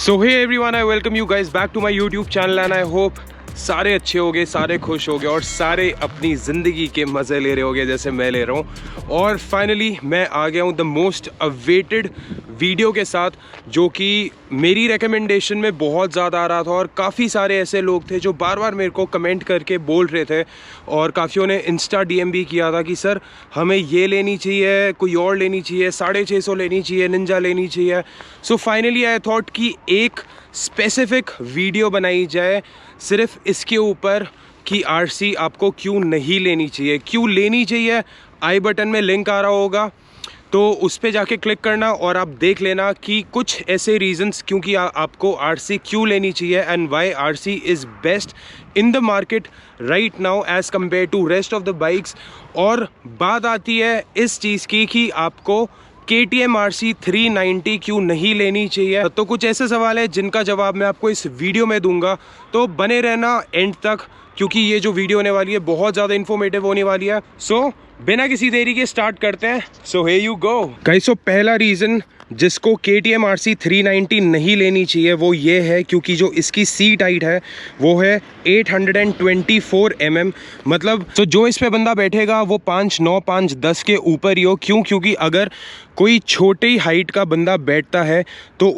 So hey everyone, I welcome you guys back to my YouTube channel and I hope सारे अच्छे हो गए, सारे खुश हो गए और सारे अपनी ज़िंदगी के मज़े ले रहे होगे जैसे मैं ले रहा हूँ। और फाइनली मैं आ गया हूँ द मोस्ट अवेटेड वीडियो के साथ, जो कि मेरी रिकमेंडेशन में बहुत ज़्यादा आ रहा था और काफ़ी सारे ऐसे लोग थे जो बार बार मेरे को कमेंट करके बोल रहे थे और काफ़ियों ने इंस्टा डीएम भी किया था कि सर हमें ये लेनी चाहिए, कोई और लेनी चाहिए, 650 लेनी चाहिए, निंजा लेनी चाहिए। सो फाइनली आई थॉट कि एक स्पेसिफिक वीडियो बनाई जाए सिर्फ इसके ऊपर कि आरसी आपको क्यों नहीं लेनी चाहिए, क्यों लेनी चाहिए। आई बटन में लिंक आ रहा होगा तो उस पर जाके क्लिक करना और आप देख लेना कि कुछ ऐसे रीजंस क्योंकि आपको आरसी क्यों लेनी चाहिए and why RC is best in the market right now as compare to rest of the bikes. और बात आती है इस चीज़ की कि आपको KTM RC 390 क्यों नहीं लेनी चाहिए। तो कुछ ऐसे सवाल है जिनका जवाब मैं आपको इस वीडियो में दूंगा, तो बने रहना एंड तक क्योंकि ये जो वीडियो होने वाली है बहुत ज़्यादा इन्फॉर्मेटिव होने वाली है। सो बिना किसी देरी के स्टार्ट करते हैं। सो हे यू गो गाइस। सो पहला रीज़न जिसको KTM RC 390 नहीं लेनी चाहिए वो ये है क्योंकि जो इसकी सीट हाइट है वो है 824 mm। मतलब तो जो इस पे बंदा बैठेगा वो 5'9", 5'10" के ऊपर ही हो। क्योंकि अगर कोई छोटी हाइट का बंदा बैठता है तो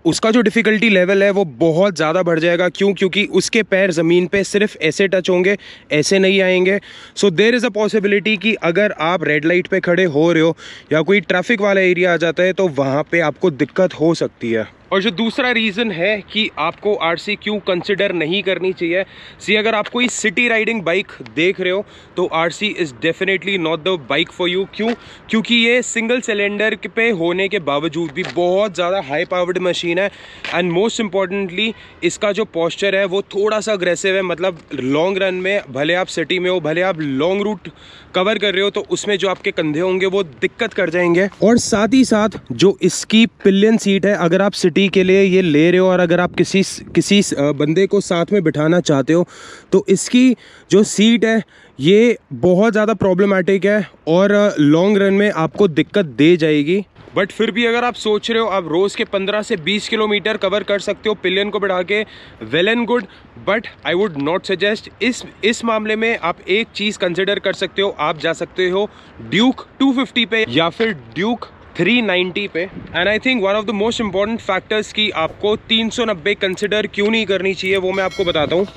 उसका जो डिफ़िकल्टी लेवल है वो बहुत ज़्यादा बढ़ जाएगा। क्योंकि उसके पैर ज़मीन पे सिर्फ ऐसे टच होंगे, ऐसे नहीं आएंगे। So there is a possibility कि अगर आप रेड लाइट पे खड़े हो रहे हो या कोई ट्रैफिक वाला एरिया आ जाता है तो वहाँ पे आपको दिक्कत हो सकती है। और जो दूसरा रीज़न है कि आपको आरसी क्यों कंसिडर नहीं करनी चाहिए, अगर आप कोई सिटी राइडिंग बाइक देख रहे हो तो RC is definitely not the bike for you. क्योंकि ये सिंगल सिलेंडर पे होने के बावजूद भी बहुत ज़्यादा हाई पावर्ड मशीन है एंड मोस्ट इम्पॉर्टेंटली इसका जो पोस्चर है वो थोड़ा सा अग्रेसिव है। मतलब लॉन्ग रन में भले आप सिटी में हो, भले आप लॉन्ग रूट कवर कर रहे हो तो उसमें जो आपके कंधे होंगे वो दिक्कत कर जाएंगे। और साथ ही साथ जो इसकी पिलियन सीट है, अगर आप सिटी के लिए ये ले रहे हो और अगर आप किसी बंदे को साथ में बिठाना चाहते हो तो इसकी जो सीट है ये बहुत ज़्यादा प्रॉब्लमेटिक है और लॉन्ग रन में आपको दिक्कत दे जाएगी। बट फिर भी अगर आप सोच रहे हो आप रोज़ के 15 से 20 किलोमीटर कवर कर सकते हो पिलियन को बढ़ा के, well and good. But I would not suggest. इस मामले में आप एक चीज़ कंसिडर कर सकते हो, आप जा सकते हो ड्यूक 250 पे या फिर ड्यूक 390 पे। And I think one of the most important factors की आपको 390 कंसिडर क्यों नहीं करनी चाहिए वो मैं आपको बताता हूँ।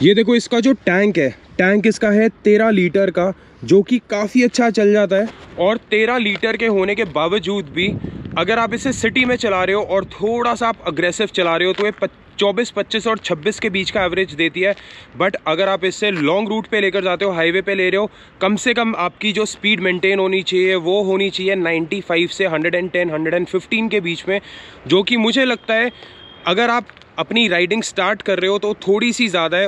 ये देखो इसका जो टैंक है, टैंक इसका है 13 लीटर का, जो कि काफ़ी अच्छा चल जाता है। और 13 लीटर के होने के बावजूद भी अगर आप इसे सिटी में चला रहे हो और थोड़ा सा आप अग्रेसिव चला रहे हो तो ये 24, 25 और 26 के बीच का एवरेज देती है। बट अगर आप इससे लॉन्ग रूट पे लेकर जाते हो, हाईवे पे ले रहे हो, कम से कम आपकी जो स्पीड मेंटेन होनी चाहिए वो होनी चाहिए 95 से 110, 115 के बीच में, जो कि मुझे लगता है अगर आप अपनी राइडिंग स्टार्ट कर रहे हो तो थोड़ी सी ज़्यादा है।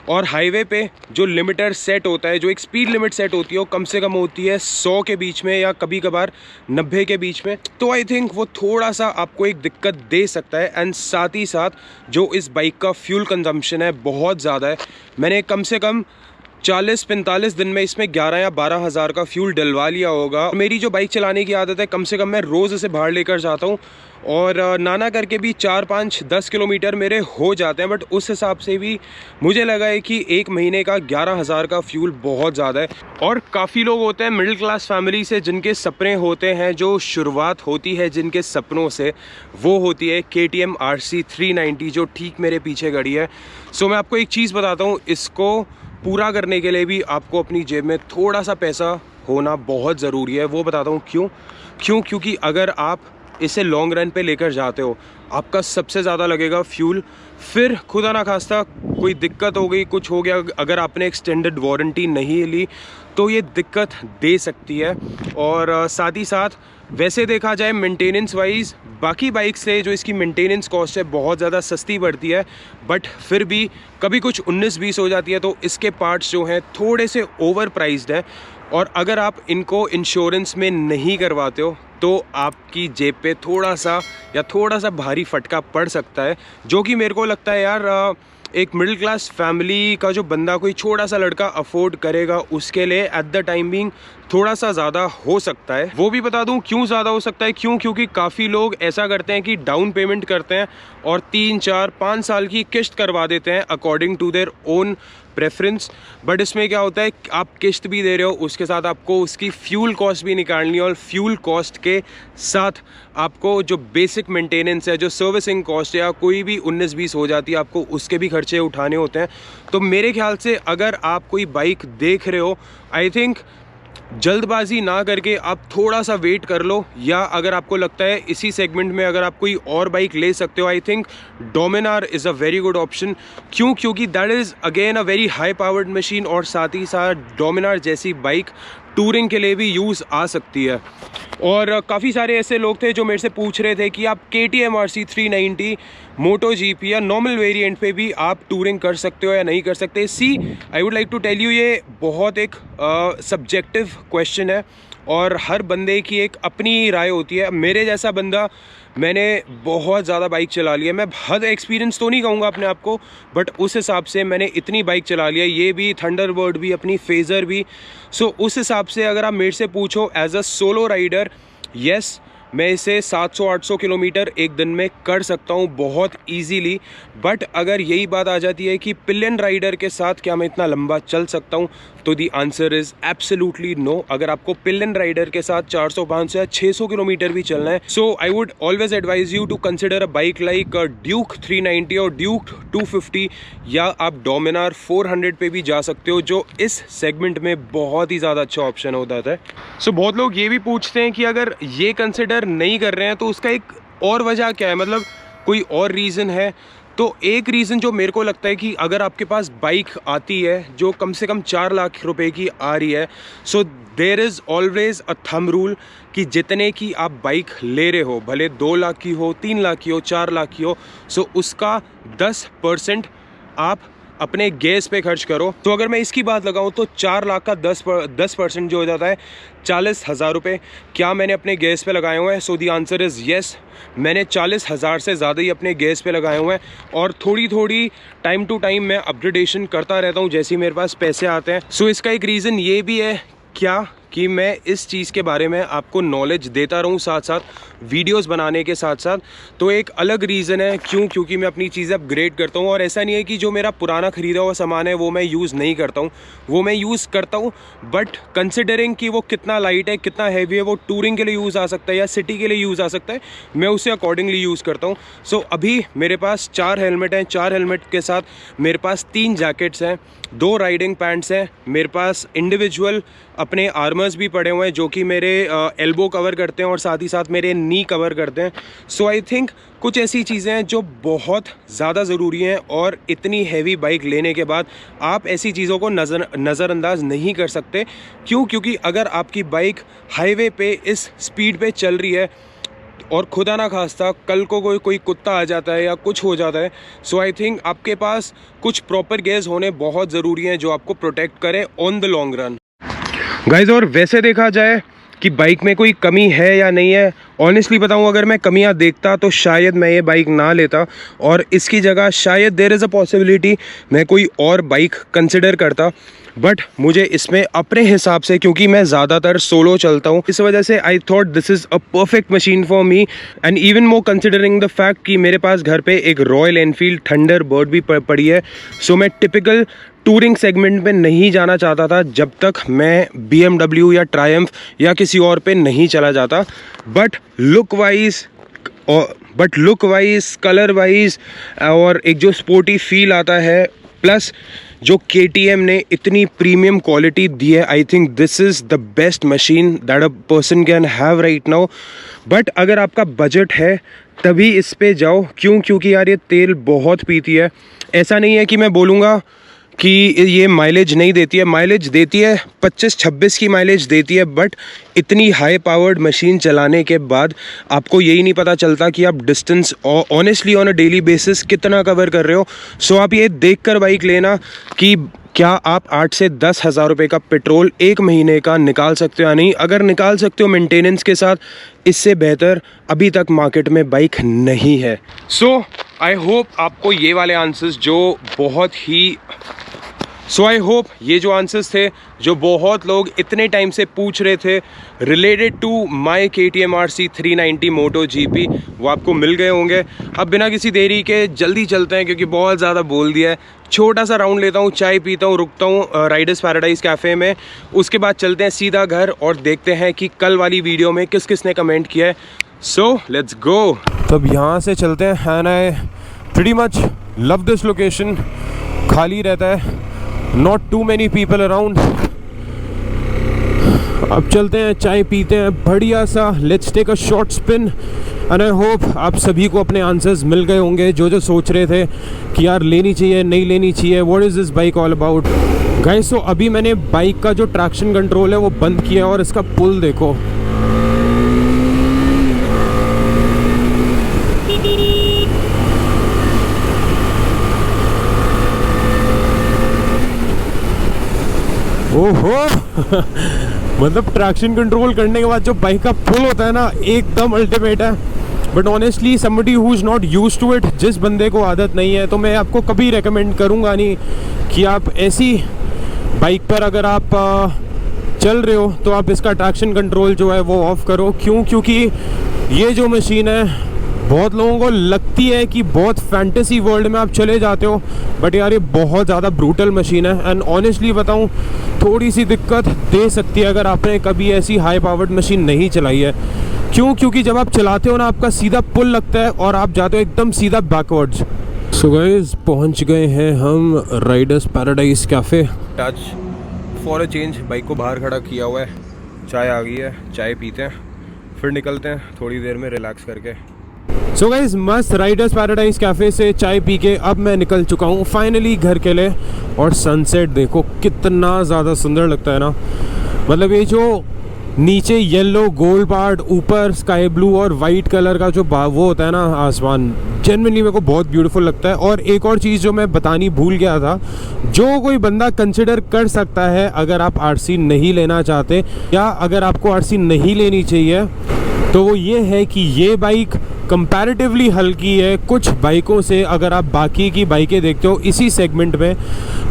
और हाईवे पे जो लिमिटर सेट होता है, जो एक स्पीड लिमिट सेट होती है वो कम से कम होती है 100 के बीच में या कभी कभार 90 के बीच में। तो आई थिंक वो थोड़ा सा आपको एक दिक्कत दे सकता है। एंड साथ ही साथ जो इस बाइक का फ्यूल कंजम्पशन है बहुत ज़्यादा है। मैंने कम से कम 40-45 दिन में इसमें 11 या 12 हज़ार का फ्यूल डलवा लिया होगा। मेरी जो बाइक चलाने की आदत है, कम से कम मैं रोज़ इसे बाहर लेकर जाता हूँ और नाना करके भी 4, 5, 10 किलोमीटर मेरे हो जाते हैं। बट उस हिसाब से भी मुझे लगा है कि एक महीने का 11 हज़ार का फ्यूल बहुत ज़्यादा है। और काफ़ी लोग होते हैं मिडिल क्लास फैमिली से जिनके सपने होते हैं, जो शुरुआत होती है जिनके सपनों से वो होती है KTM RC 390 जो ठीक मेरे पीछे खड़ी है। सो मैं आपको एक चीज़ बताता हूँ, इसको पूरा करने के लिए भी आपको अपनी जेब में थोड़ा सा पैसा होना बहुत ज़रूरी है। वो बताता हूँ क्योंकि अगर आप इसे लॉन्ग रन पे लेकर जाते हो आपका सबसे ज़्यादा लगेगा फ्यूल। फिर खुदा ना खास्ता कोई दिक्कत हो गई, कुछ हो गया, अगर आपने एक्सटेंडेड वारंटी नहीं ली तो ये दिक्कत दे सकती है। और साथ ही साथ वैसे देखा जाए मेंटेनेंस वाइज बाकी बाइक से जो इसकी मेंटेनेंस कॉस्ट है बहुत ज़्यादा सस्ती पड़ती है। बट फिर भी कभी कुछ 19-20 हो जाती है तो इसके पार्ट्स जो हैं थोड़े से ओवर प्राइस्ड है। और अगर आप इनको इंश्योरेंस में नहीं करवाते हो तो आपकी जेब पे थोड़ा सा भारी फटका पड़ सकता है, जो कि मेरे को लगता है यार एक मिडिल क्लास फैमिली का जो बंदा, कोई छोटा सा लड़का अफोर्ड करेगा, उसके लिए एट द टाइम बिंग थोड़ा सा ज़्यादा हो सकता है। वो भी बता दूं क्यों ज़्यादा हो सकता है, क्योंकि काफ़ी लोग ऐसा करते हैं कि डाउन पेमेंट करते हैं और 3, 4, 5 साल की किश्त करवा देते हैं according to their own preference. But इसमें क्या होता है, आप किश्त भी दे रहे हो, उसके साथ आपको उसकी फ्यूल कॉस्ट भी निकालनी है और फ्यूल कॉस्ट के साथ आपको जो बेसिक मेंटेनेंस है, जो सर्विसिंग कॉस्ट है या कोई भी 19-20 हो जाती है, आपको उसके भी खर्चे उठाने होते हैं। तो मेरे ख्याल से अगर आप कोई बाइक देख रहे हो, आई थिंक जल्दबाजी ना करके आप थोड़ा सा वेट कर लो, या अगर आपको लगता है इसी सेगमेंट में अगर आप कोई और बाइक ले सकते हो, I think Dominar is a very good option. क्योंकि that is again a very high powered machine और साथ ही साथ डोमिनार जैसी बाइक टूरिंग के लिए भी यूज़ आ सकती है। और काफ़ी सारे ऐसे लोग थे जो मेरे से पूछ रहे थे कि आप KTM RC 390 मोटो GP या नॉर्मल वेरिएंट पे भी आप टूरिंग कर सकते हो या नहीं कर सकते। See I would like to tell you, ये बहुत एक सब्जेक्टिव क्वेश्चन है और हर बंदे की एक अपनी राय होती है। मेरे जैसा बंदा, मैंने बहुत ज़्यादा बाइक चला लिया, मैं हद एक्सपीरियंस तो नहीं कहूँगा अपने आप को, बट उस हिसाब से मैंने इतनी बाइक चला लिया, ये भी थंडरबर्ड भी, अपनी फेज़र भी। सो उस हिसाब से अगर आप मेरे से पूछो as a solo rider, yes मैं इसे 700-800 किलोमीटर एक दिन में कर सकता हूँ बहुत इजीली। बट अगर यही बात आ जाती है कि पिलियन राइडर के साथ क्या मैं इतना लंबा चल सकता हूँ, तो the answer is absolutely no. अगर आपको पिलियन राइडर के साथ 400, 500 या 600 किलोमीटर भी चलना है, so I would always advise you to consider a bike like Duke 390 और ड्यूक 250, या आप डोमिनार 400 पे भी जा सकते हो, जो इस सेगमेंट में बहुत ही ज़्यादा अच्छा ऑप्शन होता है। सो बहुत लोग ये भी पूछते हैं कि अगर ये कंसिडर नहीं कर रहे हैं तो उसका एक और वजह क्या है, मतलब कोई और रीज़न है। तो एक रीज़न जो मेरे को लगता है कि अगर आपके पास बाइक आती है जो कम से कम 4 लाख रुपए की आ रही है, so there is always a thumb rule कि जितने की आप बाइक ले रहे हो, भले 2 लाख की हो, 3 लाख की हो, 4 लाख की हो, सो उसका 10% आप अपने गैस पे खर्च करो। तो अगर मैं इसकी बात लगाऊं तो 4 लाख का 10% जो हो जाता है 40,000 रुपये, क्या मैंने अपने गैस पे लगाए हुए हैं? सो दी आंसर इज़ येस, मैंने 40,000 से ज़्यादा ही अपने गैस पे लगाए हुए हैं। और थोड़ी टाइम टू टाइम मैं अपग्रेडेशन करता रहता हूँ जैसे ही मेरे पास पैसे आते हैं। सो इसका एक रीज़न ये भी है क्या कि मैं इस चीज़ के बारे में आपको नॉलेज देता रहूं, साथ साथ वीडियोस बनाने के साथ साथ। तो एक अलग रीज़न है क्योंकि मैं अपनी चीज़ें अपग्रेड करता हूं। और ऐसा नहीं है कि जो मेरा पुराना ख़रीदा हुआ सामान है वो मैं यूज़ नहीं करता हूं, वो मैं यूज़ करता हूं, बट कंसिडरिंग कि वो कितना लाइट है, कितना हैवी है, वो टूरिंग के लिए यूज़ आ सकता है या सिटी के लिए यूज़ आ सकता है, मैं उसे अकॉर्डिंगली यूज़ करता हूँ। सो अभी मेरे पास 4 हेलमेट हैं, 4 हेलमेट के साथ मेरे पास 3 जैकेट्स हैं, 2 राइडिंग पैंट्स हैं, मेरे पास इंडिविजुअल अपने आर्मर्स भी पड़े हुए हैं जो कि मेरे एल्बो कवर करते हैं और साथ ही साथ मेरे नी कवर करते हैं। सो आई थिंक कुछ ऐसी चीज़ें हैं जो बहुत ज़्यादा ज़रूरी हैं और इतनी हैवी बाइक लेने के बाद आप ऐसी चीज़ों को नज़रअंदाज नहीं कर सकते। क्योंकि अगर आपकी बाइक हाईवे पे इस स्पीड पे चल रही है और खुदा ना खास्ता कल को कोई कुत्ता आ जाता है या कुछ हो जाता है, सो आई थिंक आपके पास कुछ प्रॉपर गेयर्स होने बहुत ज़रूरी हैं जो आपको प्रोटेक्ट करें on the long run. Guys, और वैसे देखा जाए कि बाइक में कोई कमी है या नहीं है, ऑनेस्टली बताऊं अगर मैं कमियां देखता तो शायद मैं ये बाइक ना लेता और इसकी जगह शायद देयर इज़ अ पॉसिबिलिटी मैं कोई और बाइक कंसिडर करता। बट मुझे इसमें अपने हिसाब से, क्योंकि मैं ज़्यादातर सोलो चलता हूँ, इस वजह से I thought this is a perfect machine for me. And even more considering the fact कि मेरे पास घर पे एक रॉयल एनफील्ड थंडरबर्ड भी पड़ी है। सो मैं टिपिकल टूरिंग सेगमेंट में नहीं जाना चाहता था जब तक मैं BMW या ट्रायम्फ या किसी और पे नहीं चला जाता। But look wise colour wise और एक जो स्पोर्टी फील आता है, प्लस जो KTM ने इतनी प्रीमियम क्वालिटी दी है, I think this is the best machine that a person can have right now. But अगर आपका बजट है तभी इस पे जाओ, क्योंकि यार ये तेल बहुत पीती है। ऐसा नहीं है कि मैं बोलूँगा कि ये माइलेज नहीं देती है, माइलेज देती है, 25-26 की माइलेज देती है, बट इतनी हाई पावर्ड मशीन चलाने के बाद आपको यही नहीं पता चलता कि आप distance honestly on a daily basis कितना कवर कर रहे हो। सो आप ये देख कर बाइक लेना कि क्या आप 8 से 10 हज़ार रुपये का पेट्रोल एक महीने का निकाल सकते हो या नहीं। अगर निकाल सकते हो मेंटेनेंस के साथ, इससे बेहतर अभी तक मार्केट में बाइक नहीं है। सो आई होप आपको ये वाले आंसर्स जो बहुत ही आई होप ये जो आंसर्स थे जो बहुत लोग इतने टाइम से पूछ रहे थे related to my KTM RC 390 moto GP, वो आपको मिल गए होंगे। अब बिना किसी देरी के जल्दी चलते हैं क्योंकि बहुत ज़्यादा बोल दिया है। छोटा सा राउंड लेता हूँ, चाय पीता हूँ, रुकता हूँ राइडर्स पैराडाइज कैफ़े में, उसके बाद चलते हैं सीधा घर और देखते हैं कि कल वाली वीडियो में किस किस ने कमेंट किया है। So let's go. तब यहाँ से चलते हैं and I pretty much love this location. खाली रहता है, not too many people around. अब चलते हैं, चाय पीते हैं बढ़िया सा। Let's take a short spin and I hope आप सभी को अपने आंसर्स मिल गए होंगे जो जो सोच रहे थे कि यार लेनी चाहिए नहीं लेनी चाहिए, what is this bike all about. Guys, so अभी मैंने बाइक का जो ट्रैक्शन कंट्रोल है वो बंद किया और इसका पुल देखो। ओहो मतलब ट्रैक्शन कंट्रोल करने के बाद जो बाइक का पुल होता है ना, एकदम अल्टीमेट है। But honestly somebody who is not used to it, जिस बंदे को आदत नहीं है, तो मैं आपको कभी रेकमेंड करूँगा नहीं कि आप ऐसी बाइक पर अगर आप चल रहे हो तो आप इसका ट्रैक्शन कंट्रोल जो है वो ऑफ करो। क्यों? क्योंकि ये जो मशीन है बहुत लोगों को लगती है कि बहुत फैंटेसी वर्ल्ड में आप चले जाते हो, बट यार ये बहुत ज़्यादा ब्रूटल मशीन है एंड ऑनेस्टली बताऊं थोड़ी सी दिक्कत दे सकती है अगर आपने कभी ऐसी हाई पावर्ड मशीन नहीं चलाई है। क्यों? क्योंकि जब आप चलाते हो ना, आपका सीधा पुल लगता है और आप जाते हो एकदम सीधा बैकवर्ड्स। सो गाइस, पहुंच गए हैं हम Riders paradise cafe. Touch for a change bike को बाहर खड़ा किया हुआ है, चाय आ गई है, चाय पीते हैं फिर निकलते हैं थोड़ी देर में रिलैक्स करके। सो गाइस, मस्त राइडर्स पैराडाइज कैफ़े से चाय पी के अब मैं निकल चुका हूँ फाइनली घर के लिए। और सनसेट देखो कितना ज़्यादा सुंदर लगता है ना। मतलब ये जो नीचे येलो गोल्ड पार्ट, ऊपर स्काई ब्लू और वाइट कलर का जो वो होता है ना आसमान, जेन्युइनली मेरे को बहुत ब्यूटीफुल लगता है। और एक और चीज़ जो मैं बतानी भूल गया था, जो कोई बंदा कंसिडर कर सकता है अगर आप RC नहीं लेना चाहते या अगर आपको RC नहीं लेनी चाहिए, तो वो ये है कि ये बाइक कंपैरेटिवली हल्की है कुछ बाइकों से। अगर आप बाकी की बाइकें देखते हो इसी सेगमेंट में,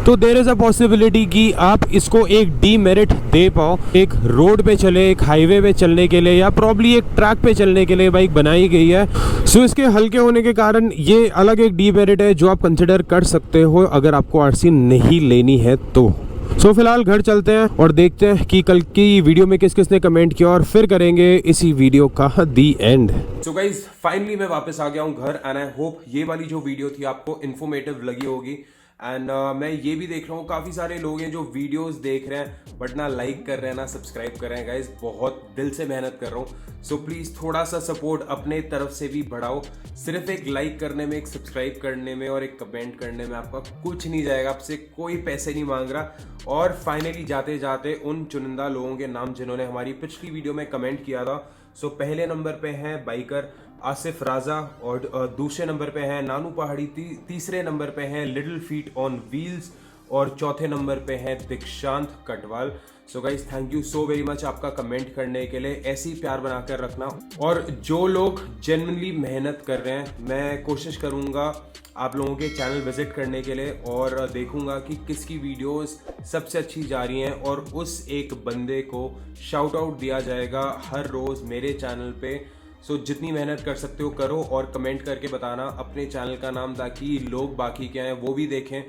तो देयर इज़ अ पॉसिबिलिटी कि आप इसको एक डीमेरिट दे पाओ। एक रोड पे चले, एक हाईवे पे चलने के लिए या प्रॉब्ली एक ट्रैक पे चलने के लिए बाइक बनाई गई है। सो इसके हल्के होने के कारण ये अलग एक डीमेरिट है जो आप कंसिडर कर सकते हो अगर आपको RC नहीं लेनी है तो। सो फिलहाल घर चलते हैं और देखते हैं कि कल की वीडियो में किस किस ने कमेंट किया और फिर करेंगे इसी वीडियो का दी एंड। सो गाइज, फाइनली मैं वापस आ गया हूँ घर एंड आई होप ये वाली जो वीडियो थी आपको इन्फॉर्मेटिव लगी होगी। एंड मैं ये भी देख रहा हूँ काफ़ी सारे लोग हैं जो वीडियोस देख रहे हैं बट ना लाइक कर रहे हैं ना सब्सक्राइब कर रहे हैं। गाइज, बहुत दिल से मेहनत कर रहा हूँ। सो प्लीज़ थोड़ा सा सपोर्ट अपने तरफ से भी बढ़ाओ। सिर्फ एक लाइक करने में, एक सब्सक्राइब करने में और एक कमेंट करने में आपका कुछ नहीं जाएगा, आपसे कोई पैसे नहीं मांग रहा। और फाइनली जाते जाते उन चुनिंदा लोगों के नाम जिन्होंने हमारी पिछली वीडियो में कमेंट किया था। सो पहले नंबर पे हैं बाइकर आसिफ राजा और दूसरे नंबर पे हैं नानू पहाड़ी, तीसरे नंबर पे हैं लिटिल फीट ऑन व्हील्स और चौथे नंबर पे हैं दीक्षांत Katwal. So guys, thank you so very much आपका कमेंट करने के लिए। ऐसे ही प्यार बनाकर रखना। और जो लोग जेन्युइनली मेहनत कर रहे हैं, मैं कोशिश करूंगा आप लोगों के चैनल विजिट करने के लिए और देखूंगा कि किसकी वीडियोस सबसे अच्छी जा रही हैं और उस एक बंदे को शाउट आउट दिया जाएगा हर रोज़ मेरे चैनल पे। सो जितनी मेहनत कर सकते हो करो और कमेंट करके बताना अपने चैनल का नाम, ताकि लोग बाकी क्या हैं वो भी देखें,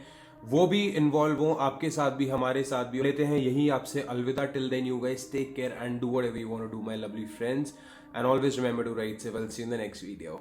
वो भी इन्वॉल्व हों, आपके साथ भी हमारे साथ भी। लेते हैं यही आपसे अलविदा। Till then you guys take care and do whatever you want to do my lovely friends and always remember to ride safe. I will see you in the next video.